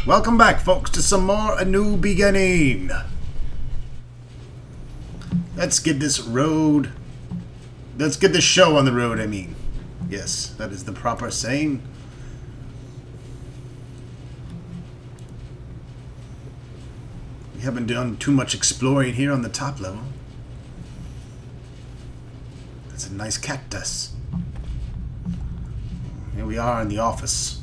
Welcome back, folks, to some more A New Beginning. Let's get this road... Let's get this show on the road, I mean. Yes, that is the proper saying. We haven't done too much exploring here on the top level. That's a nice cactus. Here we are in the office.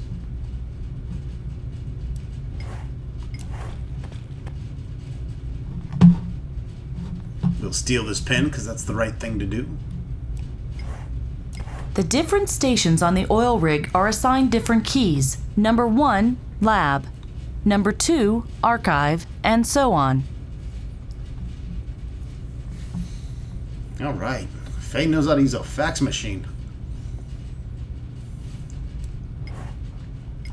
We'll steal this pen because that's the right thing to do. The different stations on the oil rig are assigned different keys. Number 1, lab. Number 2, archive, and so on. All right. Faye knows how to use a fax machine.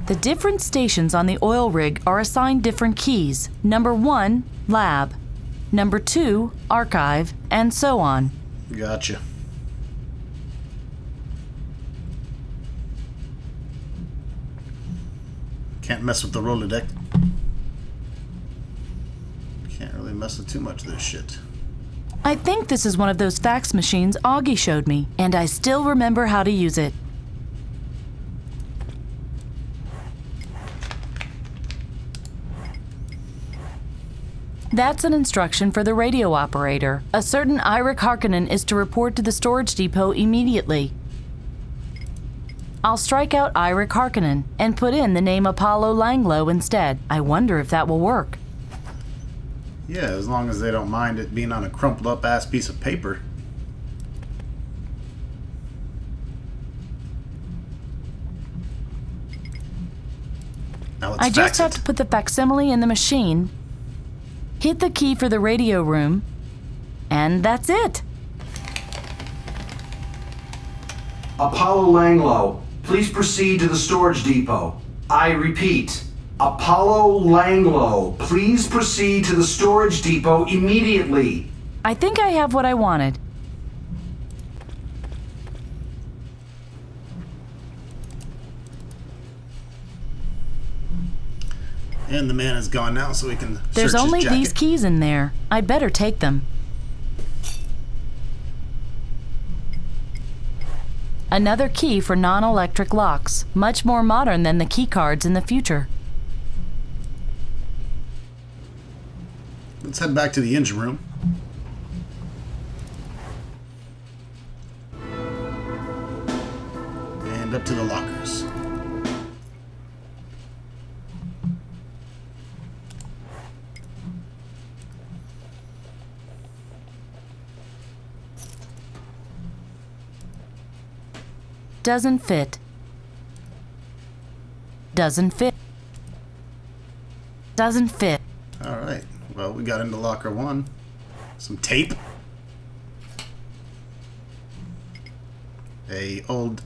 The different stations on the oil rig are assigned different keys. Number 1, lab. Number 2, archive, and so on. Gotcha. Can't mess with the Rolodex. Can't really mess with too much of this shit. I think this is one of those fax machines Augie showed me, and I still remember how to use it. That's an instruction for the radio operator. A certain Eirik Harkonnen is to report to the storage depot immediately. I'll strike out Eirik Harkonnen and put in the name Apollo Langlo instead. I wonder if that will work. Yeah, as long as they don't mind it being on a crumpled up ass piece of paper. Now let's I just have fax to it. put the facsimile in the machine, hit the key for the radio room, and that's it. Apollo Langlo, please proceed to the storage depot. I repeat, Apollo Langlo, please proceed to the storage depot immediately. I think I have what I wanted. And the man is gone now, so we can There's search only his jacket. these keys in there. I'd better take them. Another key for non-electric locks, much more modern than the key cards in the future. Let's head back to the engine room. And up to the lockers. Doesn't fit. Doesn't fit. Doesn't fit. Alright, well, we got into locker 1. Some tape. A old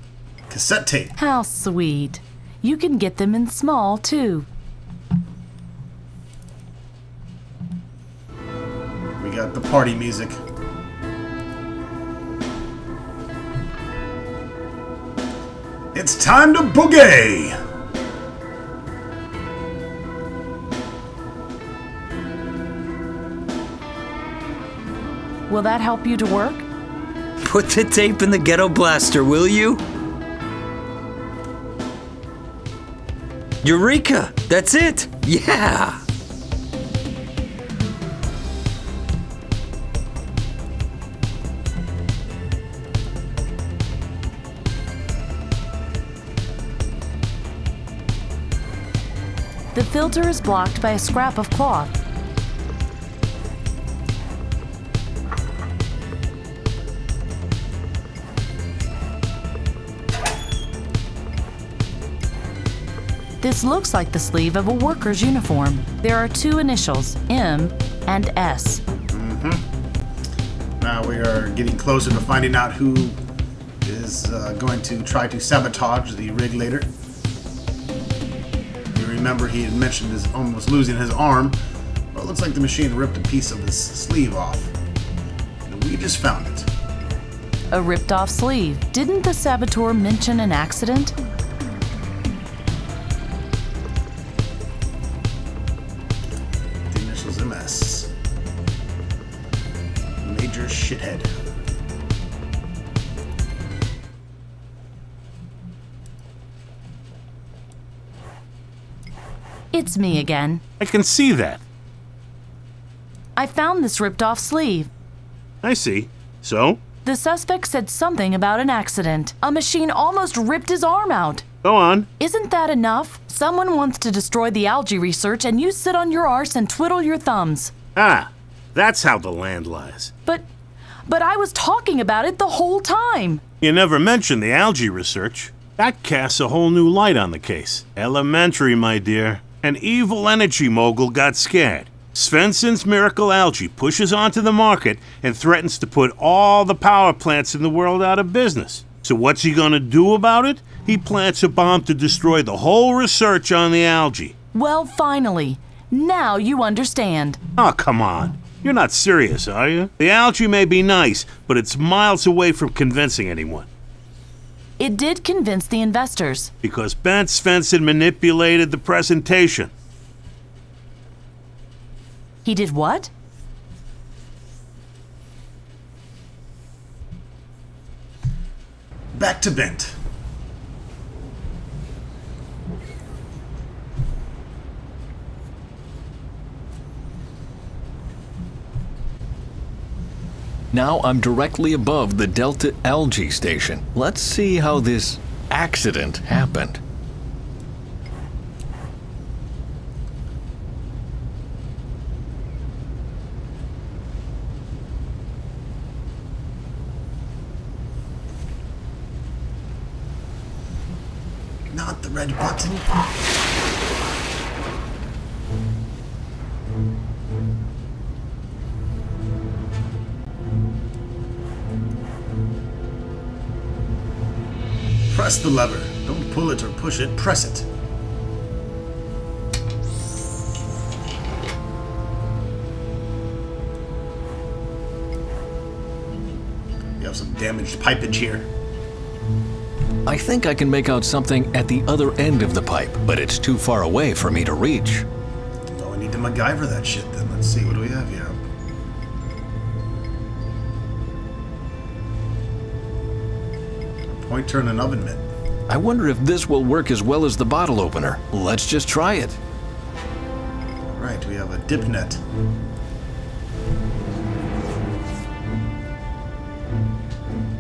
cassette tape. How sweet. You can get them in small, too. We got the party music. It's time to boogie! Will that help you to work? Put the tape in the ghetto blaster, will you? Eureka! That's it! Yeah! The filter is blocked by a scrap of cloth. This looks like the sleeve of a worker's uniform. There are 2 initials, M and S. Now we are getting closer to finding out who is going to try to sabotage the rig later. You remember he had mentioned his almost losing his arm. Well, it looks like the machine ripped a piece of his sleeve off. And we just found it. A ripped-off sleeve. Didn't the saboteur mention an accident? was a mess. Major shithead. It's me again. I can see that. I found this ripped off sleeve. I see. So? The suspect said something about an accident. A machine almost ripped his arm out. Go on. Isn't that enough? Someone wants to destroy the algae research and you sit on your arse and twiddle your thumbs. Ah, that's how the land lies. But I was talking about it the whole time. You never mentioned the algae research. That casts a whole new light on the case. Elementary, my dear. An evil energy mogul got scared. Svensson's miracle algae pushes onto the market and threatens to put all the power plants in the world out of business. So what's he gonna do about it? He plants a bomb to destroy the whole research on the algae. Well, finally. Now you understand. Oh, come on. You're not serious, are you? The algae may be nice, but it's miles away from convincing anyone. It did convince the investors. Because Ben Svensson manipulated the presentation. He did what? Back to Bent. Now I'm directly above the Delta Algae Station. Let's see how this accident happened. Not the red button. Press the lever. Don't pull it or push it, press it. You have some damaged pipage here. I think I can make out something at the other end of the pipe, but it's too far away for me to reach. Well, we need to MacGyver that shit then. Let's see, what do we have here? A pointer and an oven mitt. I wonder if this will work as well as the bottle opener. Let's just try it. Right, we have a dip net.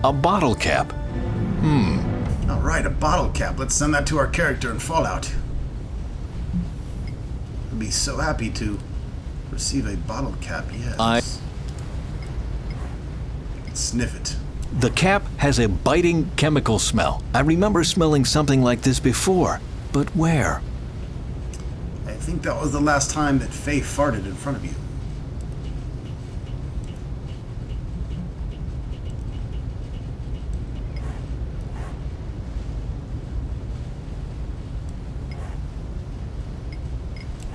A bottle cap. Alright, a bottle cap. Let's send that to our character in Fallout. I'd be so happy to receive a bottle cap, yes. Sniff it. The cap has a biting chemical smell. I remember smelling something like this before, but where? I think that was the last time that Faye farted in front of you.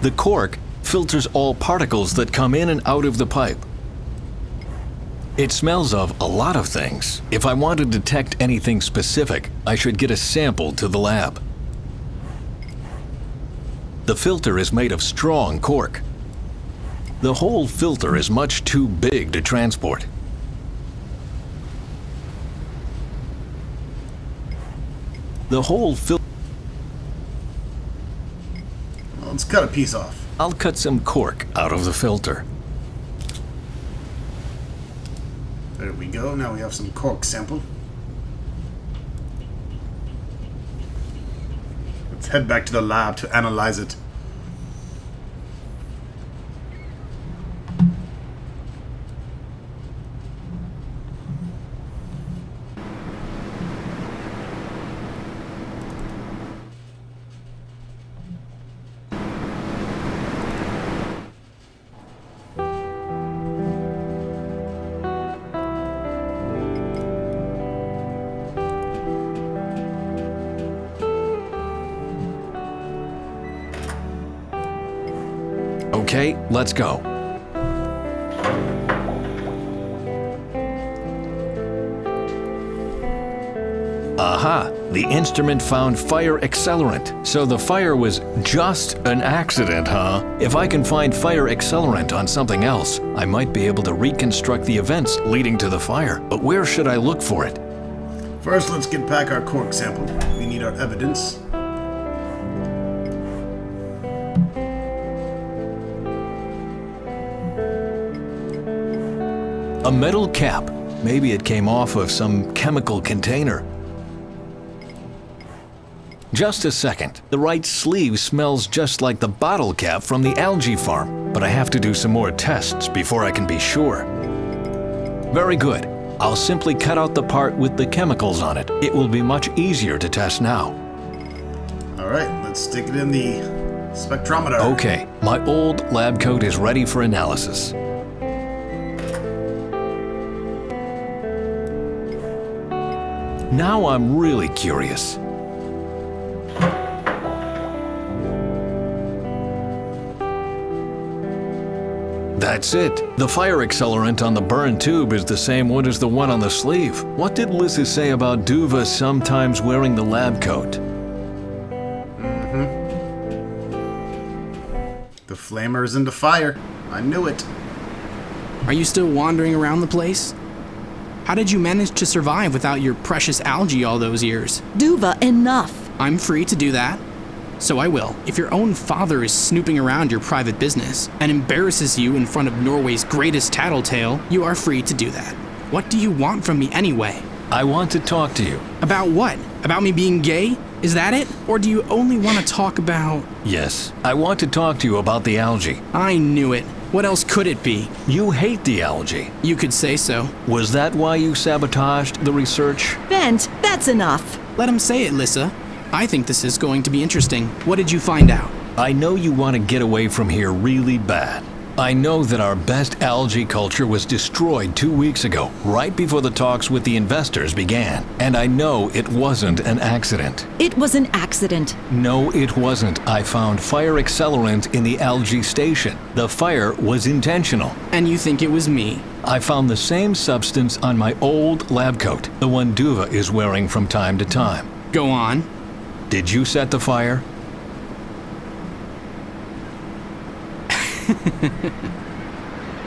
The cork filters all particles that come in and out of the pipe. It smells of a lot of things. If I want to detect anything specific, I should get a sample to the lab. The filter is made of strong cork. The whole filter is much too big to transport. The whole filter. Well, let's cut a piece off. I'll cut some cork out of the filter. There we go. Now we have some cork sample. Let's head back to the lab to analyze it. Okay, let's go. Aha! The instrument found fire accelerant. So the fire was just an accident, huh? If I can find fire accelerant on something else, I might be able to reconstruct the events leading to the fire. But where should I look for it? First, let's get back our cork sample. We need our evidence. A metal cap. Maybe it came off of some chemical container. Just a second. The right sleeve smells just like the bottle cap from the algae farm, but I have to do some more tests before I can be sure. Very good. I'll simply cut out the part with the chemicals on it. It will be much easier to test now. Alright, let's stick it in the spectrometer. Okay, my old lab coat is ready for analysis. Now I'm really curious. That's it. The fire accelerant on the burn tube is the same one as the one on the sleeve. What did Lissa say about Duva sometimes wearing the lab coat? The flamer is into fire. I knew it. Are you still wandering around the place? How did you manage to survive without your precious algae all those years? Duva, enough! I'm free to do that. So I will. If your own father is snooping around your private business and embarrasses you in front of Norway's greatest tattletale, you are free to do that. What do you want from me anyway? I want to talk to you. About what? About me being gay? Is that it? Or do you only want to talk about... Yes, I want to talk to you about the algae. I knew it. What else could it be? You hate the algae. You could say so. Was that why you sabotaged the research? Bent, that's enough. Let him say it, Lissa. I think this is going to be interesting. What did you find out? I know you want to get away from here really bad. I know that our best algae culture was destroyed 2 weeks ago, right before the talks with the investors began. And I know it wasn't an accident. It was an accident. No, it wasn't. I found fire accelerant in the algae station. The fire was intentional. And you think it was me? I found the same substance on my old lab coat, the one Duva is wearing from time to time. Go on. Did you set the fire?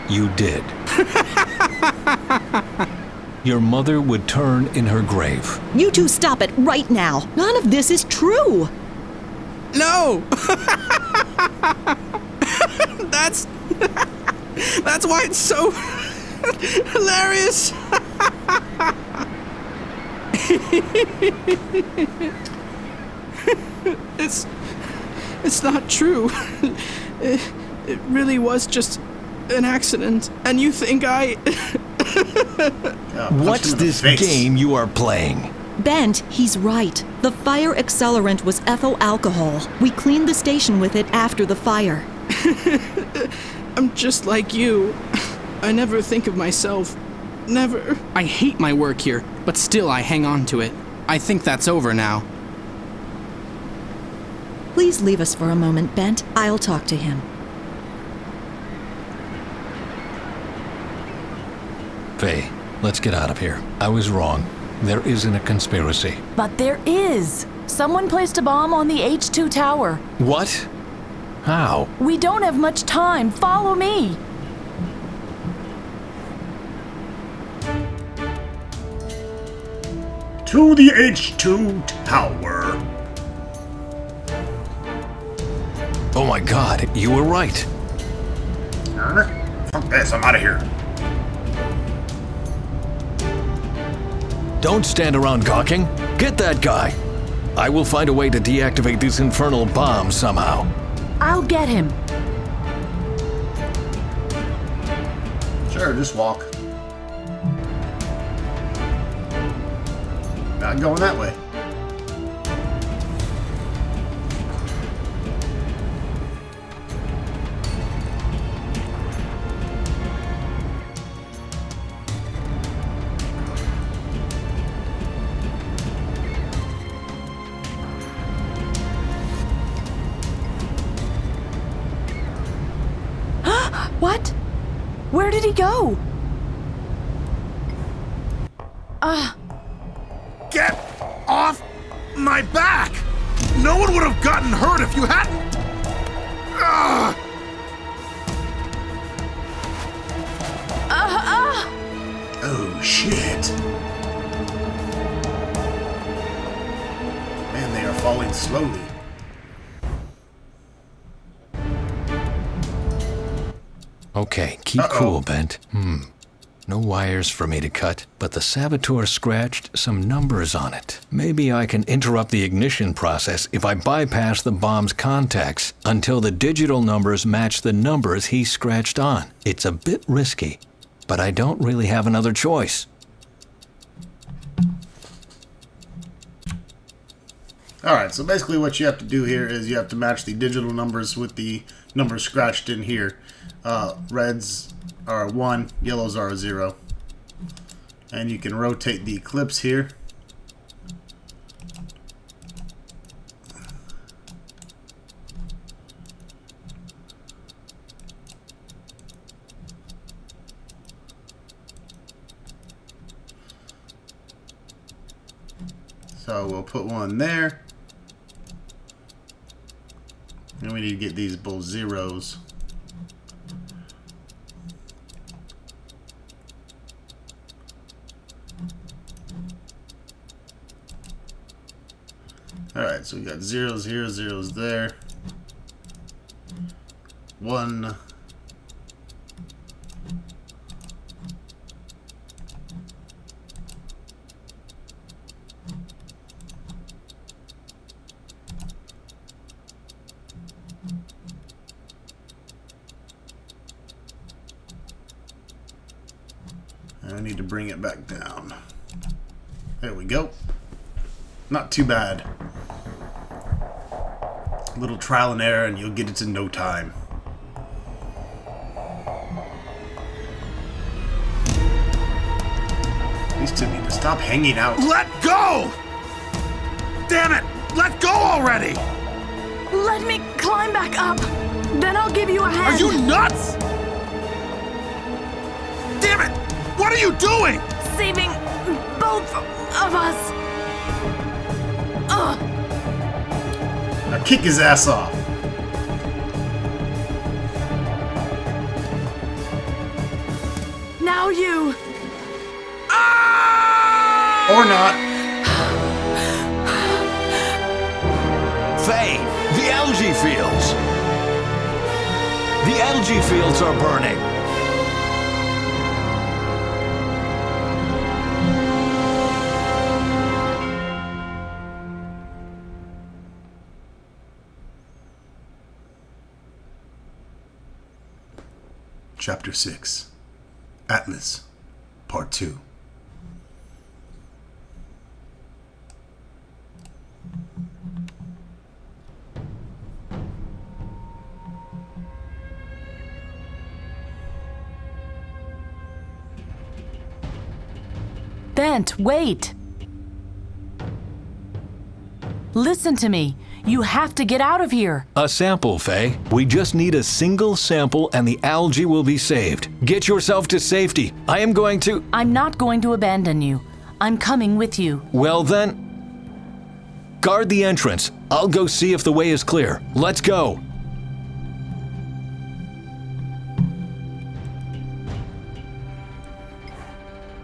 You did. Your mother would turn in her grave. You two stop it right now. None of this is true. No! That's why it's so hilarious. It's not true. It really was just an accident. And you think I... What's this game you are playing? Bent, he's right. The fire accelerant was ethyl alcohol. We cleaned the station with it after the fire. I'm just like you. I never think of myself. Never. I hate my work here, but still I hang on to it. I think that's over now. Please leave us for a moment, Bent. I'll talk to him. Faye, let's get out of here. I was wrong. There isn't a conspiracy. But there is. Someone placed a bomb on the H2 tower. What? How? We don't have much time. Follow me. To the H2 tower. Oh my god, you were right. Fuck this, I'm out of here. Don't stand around gawking. Get that guy. I will find a way to deactivate this infernal bomb somehow. I'll get him. Sure, just walk. Not going that way. What? Where did he go? Get off My back! No one would have gotten hurt if you hadn't... Ugh. Oh, shit. Man, they are falling slowly. Okay, keep cool, Bent. No wires for me to cut, but the saboteur scratched some numbers on it. Maybe I can interrupt the ignition process if I bypass the bomb's contacts until the digital numbers match the numbers he scratched on. It's a bit risky, but I don't really have another choice. Alright, so basically what you have to do here is you have to match the digital numbers with the numbers scratched in here. Reds are 1, yellows are 0. And you can rotate the clips here. So we'll put one there. And we need to get these both zeros. Alright, so we got zeros here, zeros there. 1. And I need to bring it back down. There we go. Not too bad. A little trial and error and you'll get it in no time. These two need to stop hanging out. Let go! Damn it! Let go already! Let me climb back up. Then I'll give you a hand. Are you nuts? Damn it! What are you doing? Saving both of us. Now kick his ass off. Now you. Or not. Faye, the algae fields! The algae fields are burning! Chapter 6. Atlas. Part 2. Bent, wait! Listen to me. You have to get out of here. A sample, Faye. We just need a single sample and the algae will be saved. Get yourself to safety. I am going to... I'm not going to abandon you. I'm coming with you. Well then... Guard the entrance. I'll go see if the way is clear. Let's go.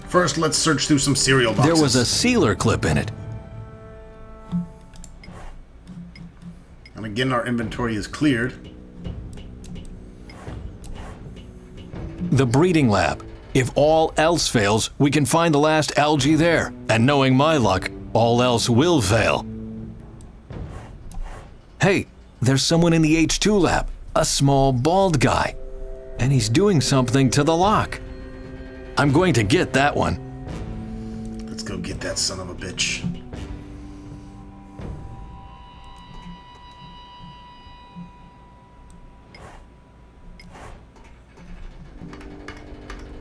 First, let's search through some cereal boxes. There was a sealer clip in it. And again, our inventory is cleared. The breeding lab. If all else fails, we can find the last algae there. And knowing my luck, all else will fail. Hey, there's someone in the H2 lab. A small bald guy. And he's doing something to the lock. I'm going to get that one. Let's go get that son of a bitch.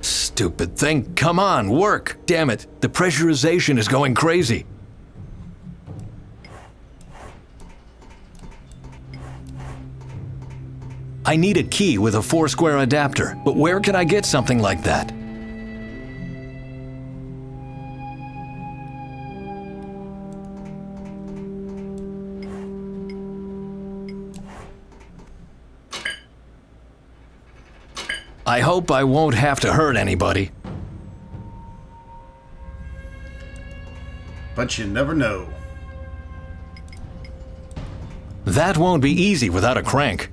Stupid thing. Come on, work. Damn it. The pressurization is going crazy. I need a key with a 4-square adapter, but where can I get something like that? I hope I won't have to hurt anybody. But you never know. That won't be easy without a crank.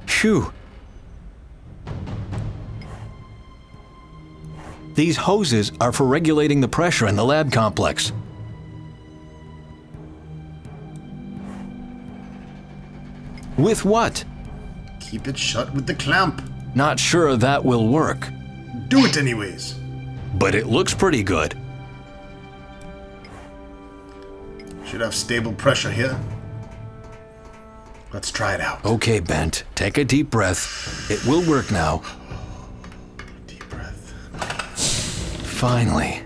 Phew. These hoses are for regulating the pressure in the lab complex. With what? Keep it shut with the clamp. Not sure that will work, Do it anyways. but it looks pretty good. Should have stable pressure here. Let's try it out. Okay, Bent, take a deep breath. It will work now. Deep breath. Finally.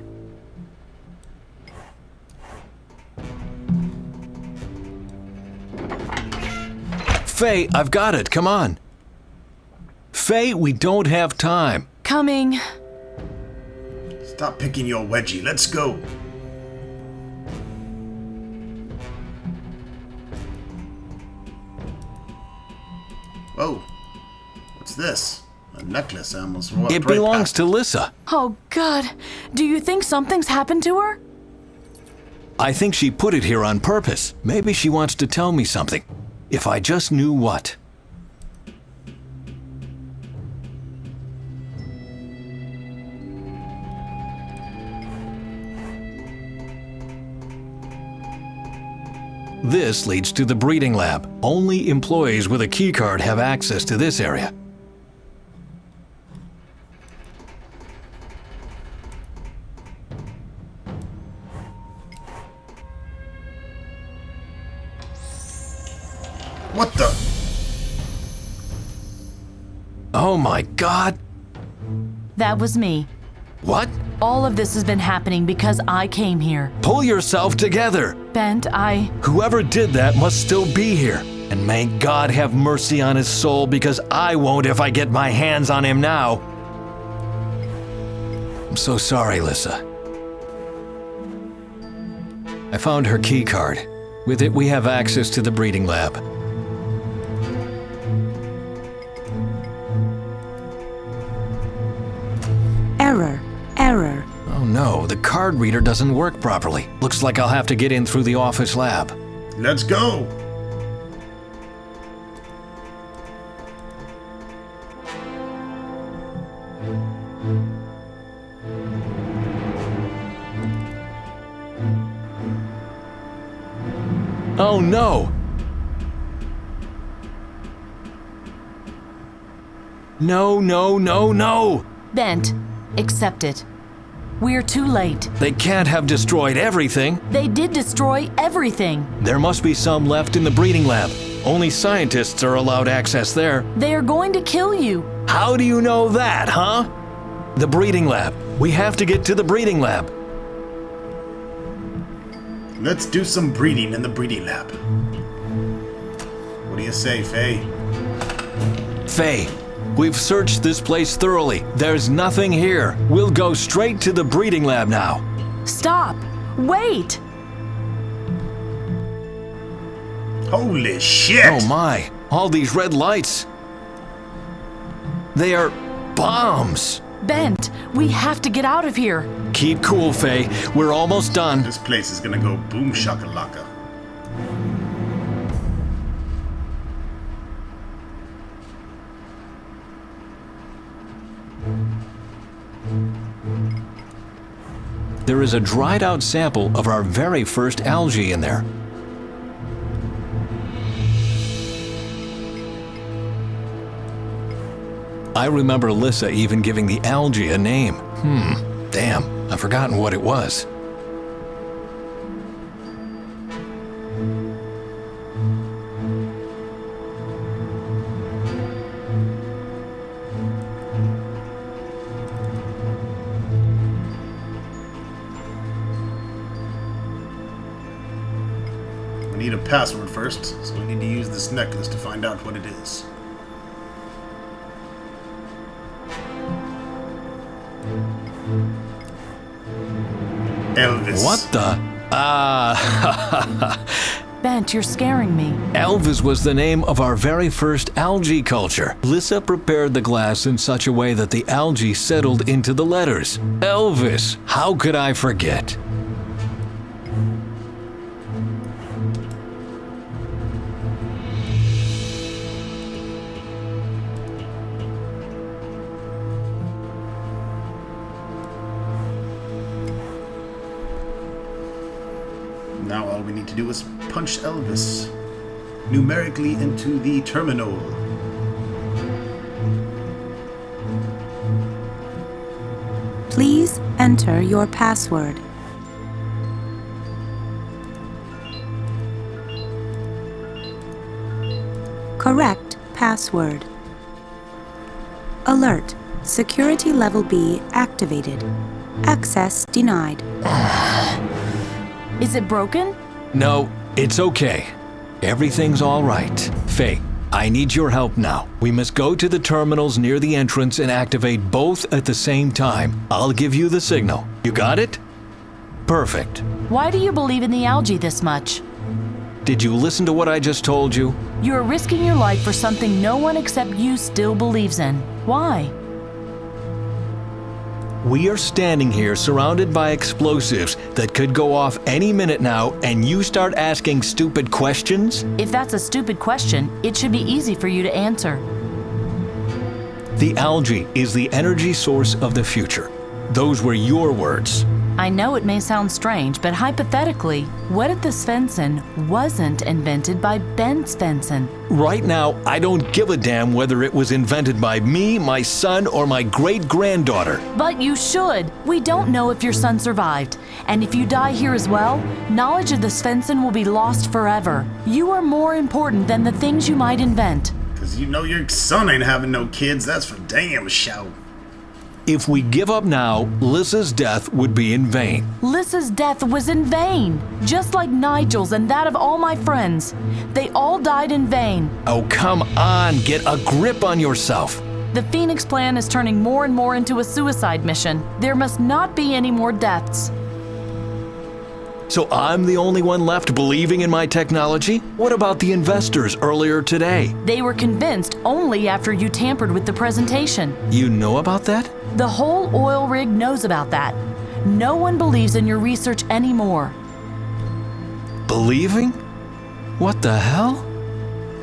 Faye, I've got it. Come on. Faye, we don't have time. Coming. Stop picking your wedgie. Let's go. Whoa. What's this? A necklace I almost walked It right belongs past. to Lissa. Oh, God. Do you think something's happened to her? I think she put it here on purpose. Maybe she wants to tell me something. If I just knew what. This leads to the breeding lab. Only employees with a keycard have access to this area. What the? Oh my God! That was me. What? All of this has been happening because I came here. Pull yourself together! Bent, Whoever did that must still be here. And may God have mercy on his soul, because I won't if I get my hands on him now. I'm so sorry, Lissa. I found her key card. With it, we have access to the breeding lab. Error. Oh no, the card reader doesn't work properly. Looks like I'll have to get in through the office lab. Let's go. Oh no! No, no, no, no! Bent, accept it. We're too late. They can't have destroyed everything. They did destroy everything. There must be some left in the breeding lab. Only scientists are allowed access there. They are going to kill you. How do you know that, huh? The breeding lab. We have to get to the breeding lab. Let's do some breeding in the breeding lab. What do you say, Faye? Faye, we've searched this place thoroughly. There's nothing here. We'll go straight to the breeding lab now. Stop. Wait. Holy shit! Oh my, all these red lights. They are bombs. Bent, we have to get out of here. Keep cool, Faye. We're almost done. This place is gonna go boom shakalaka. There is a dried out sample of our very first algae in there. I remember Lissa even giving the algae a name. Damn, I've forgotten what it was. We need a password first, so we need to use this necklace to find out what it is. Elvis. What the? Bent, you're scaring me. Elvis was the name of our very first algae culture. Lissa prepared the glass in such a way that the algae settled into the letters. Elvis, how could I forget? Now all we need to do is punch Elvis numerically into the terminal. Please enter your password. Correct password. Alert. Security level B activated. Access denied. Is it broken? No, it's okay. Everything's all right. Faye, I need your help now. We must go to the terminals near the entrance and activate both at the same time. I'll give you the signal. You got it? Perfect. Why do you believe in the algae this much? Did you listen to what I just told you? You're risking your life for something no one except you still believes in. Why? We are standing here surrounded by explosives that could go off any minute now, and you start asking stupid questions? If that's a stupid question, it should be easy for you to answer. The algae is the energy source of the future. Those were your words. I know it may sound strange, but hypothetically, what if the Svensson wasn't invented by Ben Svensson? Right now, I don't give a damn whether it was invented by me, my son, or my great-granddaughter. But you should. We don't know if your son survived. And if you die here as well, knowledge of the Svensson will be lost forever. You are more important than the things you might invent. Because you know your son ain't having no kids, that's for damn sure. If we give up now, Lissa's death would be in vain. Lissa's death was in vain, just like Nigel's and that of all my friends. They all died in vain. Oh, come on, get a grip on yourself. The Phoenix Plan is turning more and more into a suicide mission. There must not be any more deaths. So I'm the only one left believing in my technology? What about the investors earlier today? They were convinced only after you tampered with the presentation. You know about that? The whole oil rig knows about that. No one believes in your research anymore. Believing? What the hell?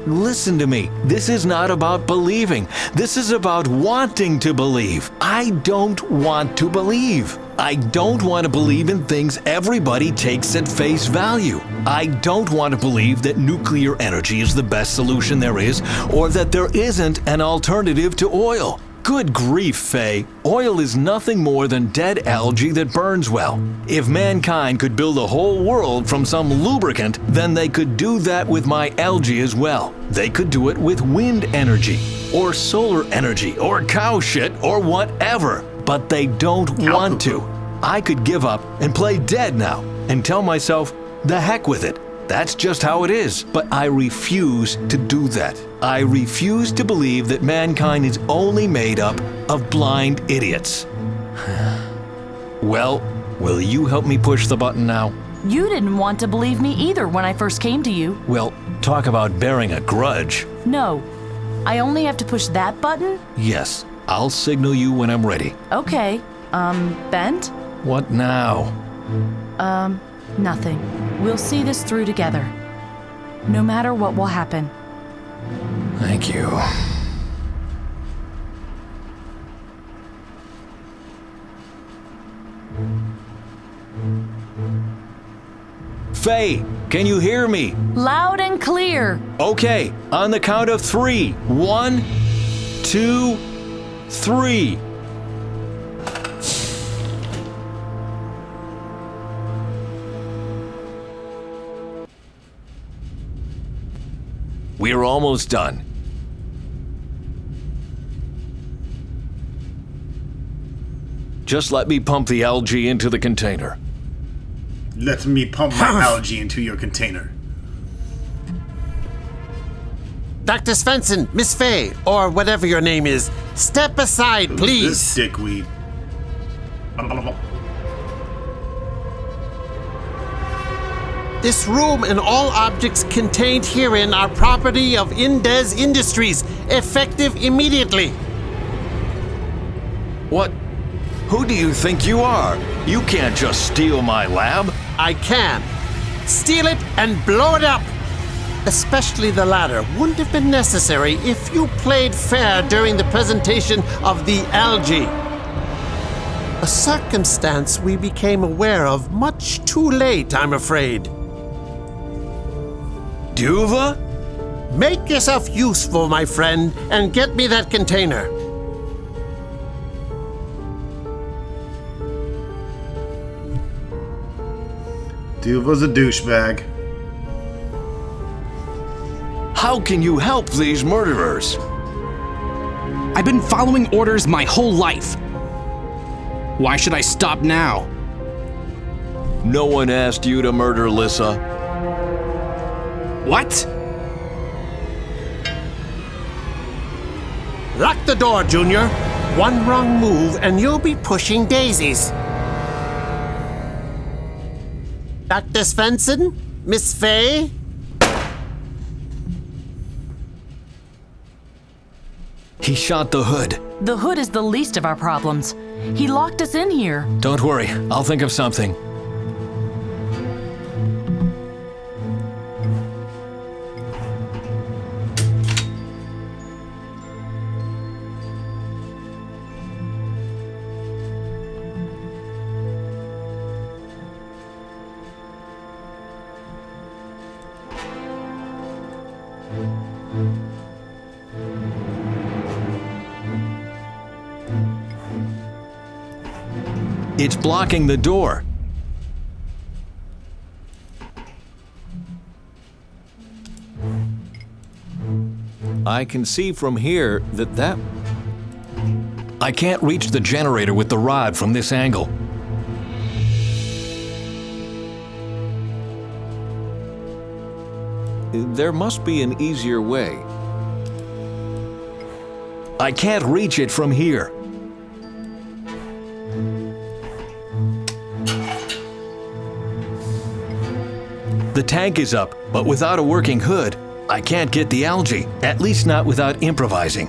Listen to me. This is not about believing. This is about wanting to believe. I don't want to believe. I don't want to believe in things everybody takes at face value. I don't want to believe that nuclear energy is the best solution there is, or that there isn't an alternative to oil. Good grief, Faye. Oil is nothing more than dead algae that burns well. If mankind could build a whole world from some lubricant, then they could do that with my algae as well. They could do it with wind energy, or solar energy, or cow shit, or whatever. But they don't want to. I could give up and play dead now and tell myself, the heck with it. That's just how it is. But I refuse to do that. I refuse to believe that mankind is only made up of blind idiots. Well, will you help me push the button now? You didn't want to believe me either when I first came to you. Well, talk about bearing a grudge. No. I only have to push that button? Yes. I'll signal you when I'm ready. Okay. Bent? What now? Nothing. We'll see this through together. No matter what will happen. Thank you. Faye, can you hear me? Loud and clear. Okay, on the count of 3. 1, 2, 3. We're almost done. Just let me pump the algae into the container. Let me pump my algae into your container. Dr. Svensson, Miss Faye, or whatever your name is, step aside, please. This dickweed. This room and all objects contained herein are property of Indez Industries, effective immediately. What? Who do you think you are? You can't just steal my lab. I can. Steal it and blow it up. Especially the latter wouldn't have been necessary if you played fair during the presentation of the algae. A circumstance we became aware of much too late, I'm afraid. Duva? Make yourself useful, my friend, and get me that container. Duva's a douchebag. How can you help these murderers? I've been following orders my whole life. Why should I stop now? No one asked you to murder Lissa. What? Lock the door, Junior. One wrong move and you'll be pushing daisies. Dr. Svensson? Miss Faye? He shot the hood. The hood is the least of our problems. He locked us in here. Don't worry, I'll think of something. It's blocking the door. I can see from here that I can't reach the generator with the rod from this angle. There must be an easier way. I can't reach it from here. The tank is up, but without a working hood, I can't get the algae, at least not without improvising.